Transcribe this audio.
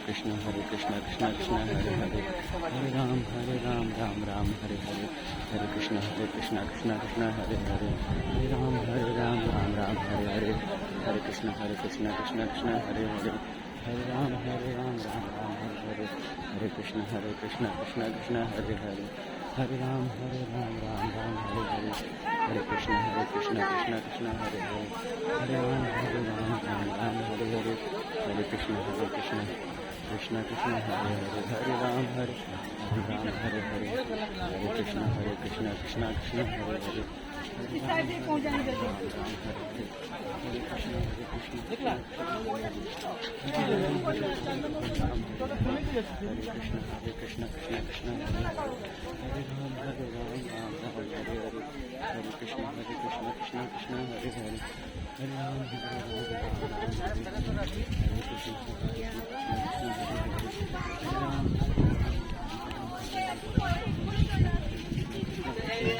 कृष्ण कृष्ण कृष्ण हरे हरे, हरे राम राम राम हरे हरे, हरे कृष्ण कृष्ण कृष्ण हरे हरे, हरे राम राम हरे हरे, हरे कृष्ण कृष्ण कृष्ण हरे हरे, हरे राम राम हरे हरे, हरे कृष्ण कृष्ण कृष्ण हरे हरे, हरे राम राम हरे हरे, हरे कृष्ण कृष्ण हरे हरे, हरे राम राम हरे हरे, हरे कृष्ण कृष्ण कृष्ण हरे हरे, हरे राम हरे हरे, हरे कृष्ण कृष्ण हरे हरे, इस साइड से पहुंच जाएंगे हरे कृष्ण कृष्ण हरे हरे, हरे राम हरे हरे, हरे कृष्ण कृष्ण हरे हरे, हरे राम